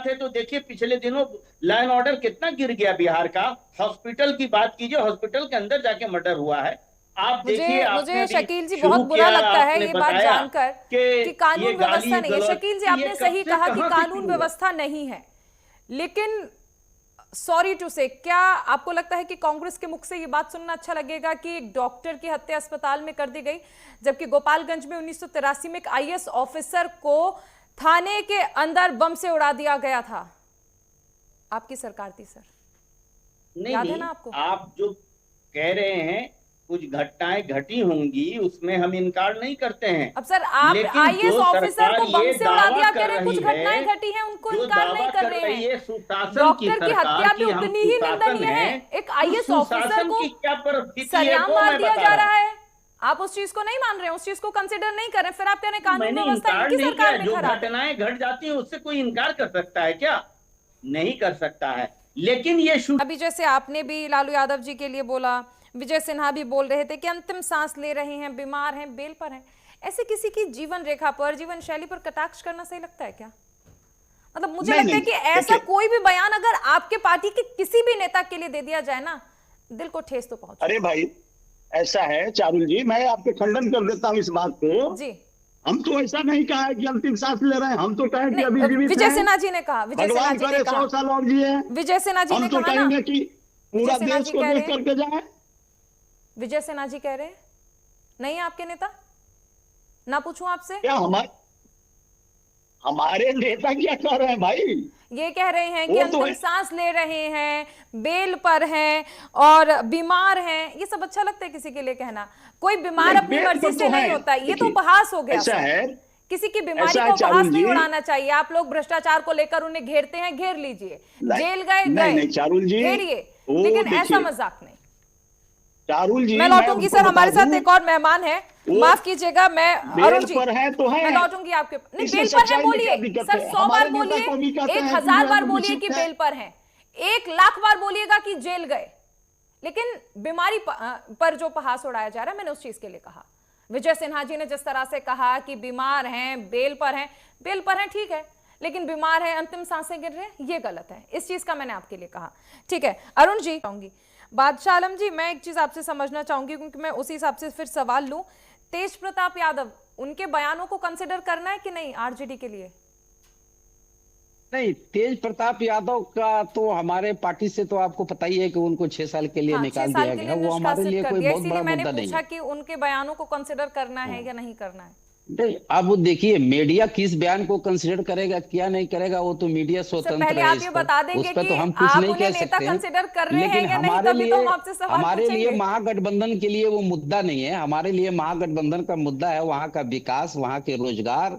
बात है तो देखिए पिछले दिनों लॉ एंड ऑर्डर कितना गिर गया बिहार का। हॉस्पिटल की बात कीजिए, हॉस्पिटल के अंदर जाके मर्डर हुआ है। आप देखिए, मुझे आपने मुझे अभी शकील जी बहुत शुरू बुरा किया, लगता है आपने ये बात बताया जानकर कि कि ये कानून व्यवस्था गाली नहीं है। गलौज, शकील जी, ये आपने कब सही से कहा कि कहां से कानून शुरू हुआ? व्यवस्था नहीं है, लेकिन सॉरी टू से, क्या आपको लगता है कि कांग्रेस के मुख से ये बात सुनना अच्छा लगेगा कि एक डॉक्टर की हत्या अस्पताल में कर दी गई, जबकि गोपालगंज में 1983 में एक आईएएस ऑफिसर को थाने के अंदर बम से उड़ा दिया गया था? आपकी सरकार थी सर, नहीं याद है नहीं, ना आपको? आप जो कह रहे हैं कुछ घटनाएं घटी होंगी, उसमें हम इनकार नहीं करते हैं। अब सर, आप लेकिन आईएएस जो ऑफिसर सरकार को बम ये से उड़ा दावा दिया कह कर रहे हैं, कुछ रही है, घटनाएं घटी हैं उनको जो इनकार नहीं दावा कर कर रहे रही हैं। है सुशासन की डॉक्टर की सरकार हत्या भी की, हम उतनी ही सुशासन निंदनीय है। हैं, एक उस आईएएस ऑफिसर सुशासन को की क्या परिस्थिति है सरेआम वो मार मैं दिया बता जा रहा रहा हूँ। है, आप उस चीज को नहीं मान रहे हैं, उस चीज को कंसिडर नहीं कर रहे हैं, फिर आप कह रहे हैं कानून मैंने व्यवस्था इनकार इनकी नहीं किया। सरकार में जो खराब है। घटनाएं घट जाती हैं उससे कोई इनकार कर सकता है क्या? नहीं कर सकता है। लेकिन ये अभी जैसे आपने भी लालू यादव जी के लिए बोला, विजय सिन्हा भी बोल रहे थे कि अंतिम सांस ले रहे हैं, बीमार हैं, बेल पर हैं, ऐसे किसी की जीवन रेखा पर, जीवन शैली पर कटाक्ष करना सही लगता है क्या? मतलब मुझे नहीं लगता है नहीं, कि ऐसा देखिए, कोई भी बयान अगर आपके पार्टी के किसी भी नेता के लिए दे दिया जाए ना, दिल को ठेस तो पहुंचे। अरे भाई, ऐसा है चारुल जी, मैं आपके खंडन कर देता हूँ इस बात को। जी हम तो ऐसा नहीं कहा है कि अंतिम सांस ले रहे हैं, हम तो कहें कि नहीं, अभी जीवित विजय हैं। सिन्हा जी ने कहा, विजय सिन्हा भगवान जी ने करे कहा, 100 साल और जिए। विजय सिन्हा जी हम ने तो कहा ना, कहेंगे कि विजय पूरा सिन्हा देश जी को कह रहे देख हैं, करके जाए। विजय सिन्हा जी कह रहे हैं नहीं है आपके नेता? ना पूछूं आपसे? क्या हमारे नेता क्या कर रहे हैं भाई? ये कह रहे हैं कि वो तो अंतिम है। सांस ले रहे हैं, बेल पर हैं और बीमार हैं। ये सब अच्छा लगता है किसी के लिए कहना? कोई बीमार नहीं, अपनी बेल मर्जी पर से तो नहीं है। होता, ये तो देखिए, उपहास हो गया ऐसा सर। है, किसी की बीमारी ऐसा को है उपहास चारुल नहीं जी। उड़ाना चाहिए। आप लोग भ्रष्टाचार को लेकर उन्हें घेरते हैं, घेर लीजिए, नहीं जेल गए नहीं गए, नहीं, चारुल जी, घेरिए, वो लेकिन ऐसा देखिए मजाक नहीं। चारुल जी, मैं मैं लौटूंगी आपको सर, बता हमारे साथ दूं, एक और मेहमान है, वो माफ कीजिएगा। मैं अरुण बेल जी, पर है तो मैं है। लौटूंगी आपके। नहीं, इसमें बेल पर है सच्चाई में क्या बोलिए दिक्कत सर, है? 100 बार हमारे नेता बोलिए, को भी कहते हैं कि 1000 जो है बार वो बोलिए कि निश्चित है। बेल पर है, 1,00,000 बार बोलिएगा कि जेल गए, लेकिन बीमारी पर जो उपहास उड़ाया जा रहा है, मैंने उस चीज के लिए कहा। विजय सिन्हा जी ने जिस तरह से कहा कि बीमार हैं, बेल पर हैं, बेल पर हैं ठीक है, लेकिन बीमार है, अंतिम सांसें गिर रहे हैं, ये गलत है। इस चीज का मैंने आपके लिए कहा, ठीक है। अरुण जी कहूंगी, बादशाह आलम जी, मैं एक चीज आपसे समझना चाहूंगी, क्योंकि मैं उसी हिसाब से फिर सवाल लूं। तेज प्रताप यादव, उनके बयानों को कंसिडर करना है कि नहीं आरजेडी के लिए? नहीं, तेज प्रताप यादव का तो हमारे पार्टी से तो आपको पता ही है कि उनको 6 साल के लिए हाँ, 6 निकाल साल दिया के गया। लिए वो हमारे निष्कासित लिए कर कोई दिया, बहुत इसीलिए बड़ा मैंने मुद्दा नहीं पूछा है। कि उनके बयानों को कंसिडर करना है या नहीं करना है। नहीं, अब वो देखिए, मीडिया किस बयान को कंसिडर करेगा क्या नहीं करेगा, वो तो मीडिया सबसे स्वतंत्र पहले है। आप ये बता देंगे उस पर कि तो हम कुछ आप नहीं उन्हें कह नेता सकते हैं। कंसिडर कर रहे हैं लेकिन या नहीं, तभी तो हम आपसे सवाल हमारे लिए पूछेंगे। महागठबंधन के लिए वो मुद्दा नहीं है। हमारे लिए महागठबंधन का मुद्दा है वहां का विकास, वहां के रोजगार,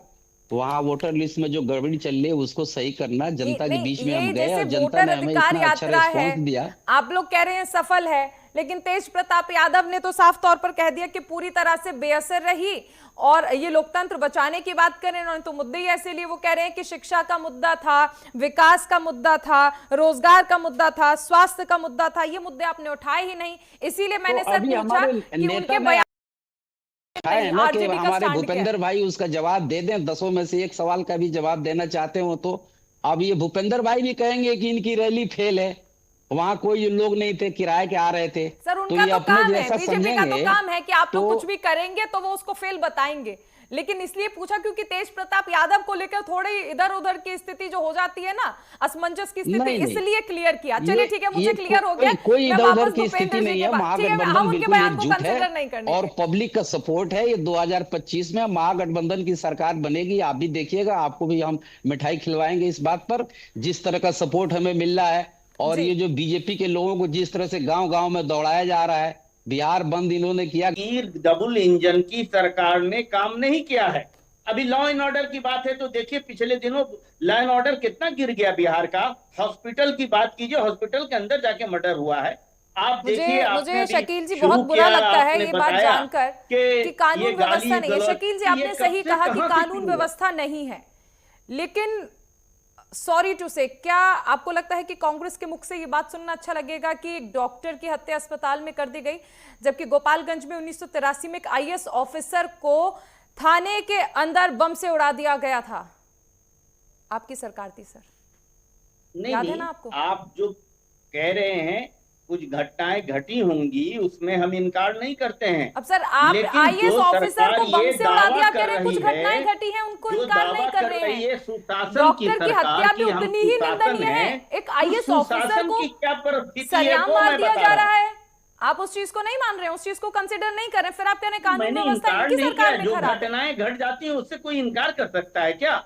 वहां वोटर लिस्ट में जो गड़बड़ी चल रही है उसको सही करना। जनता के नहीं, बीच में हम ये गए जैसे और जनता वोटर ने हमें अधिकार इतना अच्छा यात्रा है, रिस्पॉन्स दिया। आप लोग कह रहे हैं सफल है, लेकिन तेज प्रताप यादव ने तो साफ तौर पर कह दिया कि पूरी तरह से बेअसर रही। और ये लोकतंत्र बचाने की बात करें उन्होंने, तो मुद्दे ही ऐसे लिए, वो कह रहे हैं कि शिक्षा का मुद्दा था, विकास का मुद्दा था, रोजगार का मुद्दा था, स्वास्थ्य का मुद्दा था, ये मुद्दे आपने उठाए ही नहीं। इसीलिए मैंने तो सर अभी पूछा हमारे कि नेता उनके ने बयान है ना कि आरजेडी का हमारे स्टैंड क्या है। भूपेंद्र भाई उसका जवाब दे दें। 10 में से एक सवाल का भी जवाब देना चाहते हो तो अब ये भूपेंद्र भाई भी कहेंगे कि इनकी रैली फेल है, वहां कोई लोग नहीं थे, किराए के आ रहे थे। सर तो उनका ये तो अपने काम है, जैसा बीजेपी का तो समझेंगे काम है कि आप लोग तो कुछ भी करेंगे तो वो उसको फेल बताएंगे। लेकिन इसलिए पूछा क्योंकि तेज प्रताप यादव को लेकर थोड़ी इधर उधर की स्थिति जो हो जाती है ना, असमंजस की स्थिति, नहीं नहीं, इसलिए क्लियर किया। चलिए ठीक है, मुझे ये क्लियर हो गया। कोई मैं इधर उधर वापस की भूपेंद्र स्थिति जी नहीं के है। बाद, ठीक है, हम महागठबंधन उनके बिल्कुल बयान को एकजुट है कंसिडर नहीं करने और के। पब्लिक का सपोर्ट है। ये 2025 में महागठबंधन की सरकार बनेगी, आप भी देखिएगा, आपको भी हम मिठाई खिलवाएंगे इस बात पर। जिस तरह का सपोर्ट हमें मिल रहा है और जी ये जो बीजेपी के लोगों को जिस तरह से गांव गांव में दौड़ाया जा रहा है, बिहार बंद इन्होंने किया। डबल इंजन की सरकार ने काम नहीं किया है। अभी लॉ एंड ऑर्डर की बात है तो देखिए पिछले दिनों लॉ एंड ऑर्डर कितना गिर गया बिहार का। हॉस्पिटल की बात कीजिए, हॉस्पिटल के अंदर जाके मर्डर हुआ है। आप देखिए, मुझे आपने मुझे अभी शकील जी बहुत शुरू बुरा किया, लगता है आपने ये बात बताया जानकर कि कि ये कानून व्यवस्था गाली नहीं है। गलौज, शकील जी, ये आपने कब सही से कहा कि कहां से कानून शुरू हुआ? व्यवस्था नहीं है, लेकिन सॉरी टू से, क्या आपको लगता है कि कांग्रेस के मुख से ये बात सुनना अच्छा लगेगा कि एक डॉक्टर की हत्या अस्पताल में कर दी गई, जबकि गोपालगंज में 1983 में एक आईएएस ऑफिसर को थाने के अंदर बम से उड़ा दिया गया था? आपकी सरकार थी सर। नहीं याद है नहीं, ना आपको? आप जो कह रहे हैं कुछ घटनाएं घटी होंगी, उसमें हम इनकार नहीं करते हैं। अब सर आप लेकिन आईएएस जो ऑफिसर सरकार को बम ये से उड़ा दावा दिया, कर कह रहे हैं कुछ रही घटनाएं है, घटी हैं, उनको जो इनकार दावा नहीं कर कर रहे रही हैं। है सुशासन की डॉक्टर की सरकार हत्या भी की हम उतनी ही सुशासन निंदनीय है। है, एक उस आईएएस ऑफिसर सुशासन को की क्या परिस्थिति है सरेआम वो मार मैं दिया बता जा रहा रहा हूँ। है, आप उस चीज को नहीं मान रहे हैं, उस चीज को कंसिडर नहीं कर रहे हैं, फिर आप कह रहे हैं कानून मैंने व्यवस्था इनकार इनकी नहीं किया, सरकार में जो खराब है। घटनाएं घट जाती हैं उससे कोई इनकार कर सकता है क्या?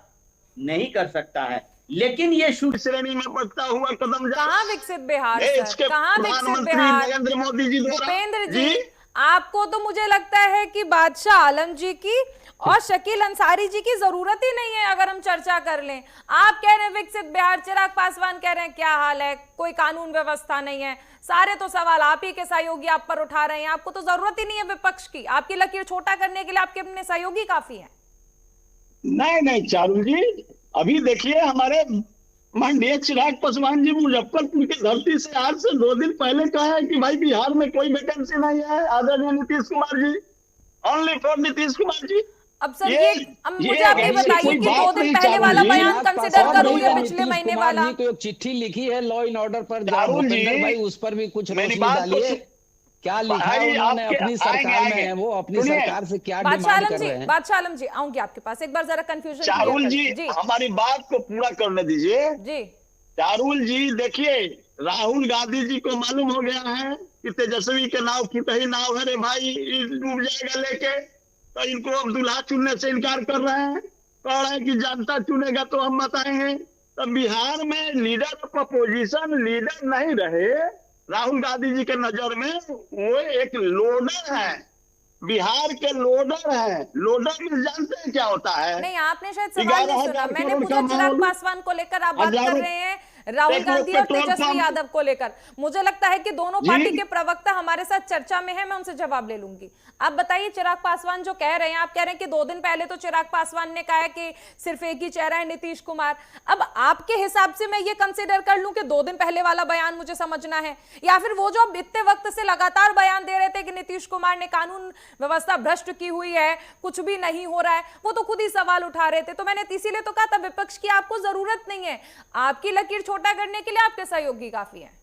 नहीं कर सकता है। लेकिन ये श्रेणी में बढ़ता हुआ कदम कहाँ विकसित बिहार देश सर, के कहाँ विकसित प्रधानमंत्री बिहार? नरेंद्र मोदी जी द्वारा। भूपेंद्र जी, आपको तो मुझे लगता है कि बादशाह आलम जी की और शकील अंसारी जी की जरूरत ही नहीं है अगर हम चर्चा कर लें। आप कह रहे हैं विकसित बिहार, चिराग पासवान कह रहे हैं क्या हाल है, कोई कानून व्यवस्था नहीं है, सारे तो सवाल आप ही के सहयोगी आप पर उठा रहे हैं, आपको तो जरूरत ही नहीं है विपक्ष की, आपकी लकीर छोटा करने के लिए आपके अपने सहयोगी काफी हैं। नहीं नहीं चारुल जी, अभी देखिए हमारे माननीय चिराग पासवान जी मुजफ्फरपुर की धरती से आज से 2 दिन पहले कहा है कि भाई बिहार में कोई वैकेंसी नहीं है, आदरणीय नीतीश कुमार जी, ओनली फॉर नीतीश कुमार जी। अब सर ये अब मुझे आप ये ऐसी बताइए कोई कि बात 2 दिन नहीं पहले चारुल वाला जी। बयान कंसिडर करूं या पिछले नीतीश महीने कुमार वाला? जी को एक चिट्ठी लिखी है लॉ एंड ऑर्डर पर, चारुल जी, भूपेंद्र भाई उस पर भी कुछ मेरी रोशनी बात तो डालिए। क्या लिखा है भाई उन्होंने? आपके अपनी आएंगे सरकार में आएंगे है वो, अपनी सुनिए, सरकार से क्या बादशाह डिमांड आलम कर जी, रहे हैं? बादशाह आलम जी आऊंगी आपके पास, एक बार जरा कंफ्यूजन चारुल जी जी हमारी बात को पूरा करने दीजिए। जी। चारुल जी देखिए, राहुल गांधी जी को मालूम हो गया है कि तेजस्वी के नाव फुटही नाव है रे भाई, डूब जाएगा लेके, तो इनको अब दूल्हा चुनने से इनकार कर रहे हैं, कह रहे हैं कि जनता चुनेगा तो हम बताएंगे। तो बिहार में लीडर ऑफ अपोजिशन लीडर नहीं रहे, राहुल गांधी जी के नजर में वो एक लोडर है, बिहार के लोडर है। लोडर में जानते हैं क्या होता है? नहीं, आपने शायद सवाल नहीं सुना, मैंने पूछा चिराग पासवान को लेकर आप बात कर रहे हैं, राहुल गांधी और तेजस्वी यादव को लेकर। मुझे लगता है कि दोनों पार्टी के प्रवक्ता हमारे साथ चर्चा में है, मैं उनसे जवाब ले लूंगी। आप बताइए, चिराग पासवान जो कह रहे हैं, आप कह रहे हैं कि 2 दिन पहले तो चिराग पासवान ने कहा है कि सिर्फ एक ही चेहरा है नीतीश कुमार। अब आपके हिसाब से मैं ये कंसिडर कर लूं कि 2 दिन पहले वाला बयान मुझे समझना है, या फिर वो जो अब इतने वक्त से लगातार बयान दे रहे थे कि नीतीश कुमार ने कानून व्यवस्था भ्रष्ट की हुई है, कुछ भी नहीं हो रहा है, वो तो खुद ही सवाल उठा रहे थे। तो मैंने इसीलिए तो कहा था विपक्ष की आपको जरूरत नहीं है, आपकी लकीर छोटा करने के लिए आपके सहयोगी काफी हैं।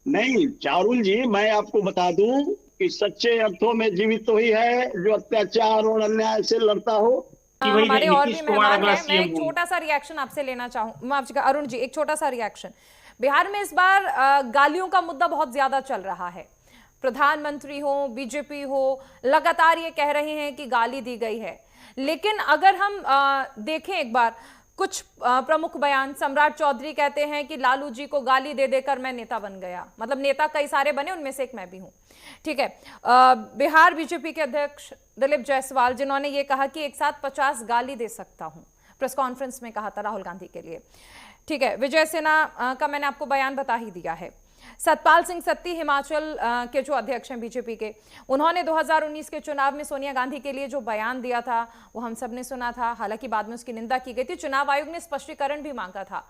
नहीं चारुल जी, मैं आपको बता दूं कि सच्चे अर्थों में जीवित वही है जो अत्याचार और अन्याय से लड़ता हो। हमारे और भी मेहमान हैं, मैं एक छोटा सा रिएक्शन आपसे लेना चाहूँ। माफ कीजिएगा अरुण जी, एक छोटा सा रिएक्शन। बिहार में इस बार गालियों का मुद्दा बहुत ज्यादा चल रहा है, प्रधानमंत्री हो, बीजेपी हो, लगातार ये कह रहे हैं कि गाली दी गई है। लेकिन अगर हम देखें एक बार कुछ प्रमुख बयान, सम्राट चौधरी कहते हैं कि लालू जी को गाली दे देकर मैं नेता बन गया, मतलब नेता कई सारे बने, उनमें से एक मैं भी हूं। ठीक है, बिहार बीजेपी के अध्यक्ष दिलीप जायसवाल, जिन्होंने ये कहा कि एक साथ 50 गाली दे सकता हूं, प्रेस कॉन्फ्रेंस में कहा था राहुल गांधी के लिए। ठीक है, विजय सिन्हा का मैंने आपको बयान बता ही दिया है। सतपाल सिंह सत्ती हिमाचल के जो अध्यक्ष हैं बीजेपी के, उन्होंने 2019 के चुनाव में सोनिया गांधी के लिए जो बयान दिया था वो हम सब ने सुना था, हालांकि बाद में उसकी निंदा की गई थी, चुनाव आयोग ने स्पष्टीकरण भी मांगा था।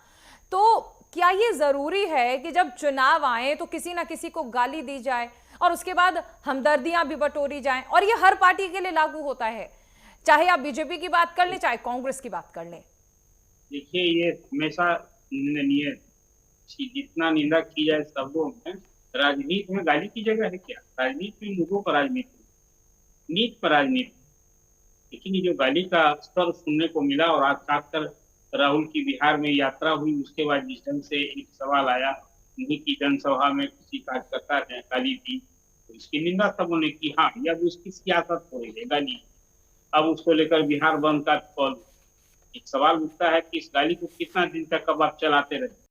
तो क्या ये जरूरी है कि जब चुनाव आए तो किसी ना किसी को गाली दी जाए और उसके बाद हमदर्दियां भी बटोरी जाएं, और ये हर पार्टी के लिए लागू होता है, चाहे आप बीजेपी की बात कर लें चाहे कांग्रेस की बात कर लें? देखिए, ये हमेशा निंदनीय, जितना निंदा की जाए शब्दों में, राजनीति में गाली की जगह है क्या? राजनीति में मुद्दों पर राजनीति, नीति पर राजनीति। लेकिन ये जो गाली का स्तर सुनने को मिला, और आज खासकर राहुल की बिहार में यात्रा हुई, उसके बाद जिस ढंग से एक सवाल आया, उन्हीं की जनसभा में किसी कार्यकर्ता ने गाली दी, तो इसकी निंदा सबों ने की। हाँ, यह उसकी सियासत हो रही है गाली। अब उसको लेकर बिहार बंद का एक सवाल उठता है कि इस गाली को कितना दिन तक अब आप चलाते रहे।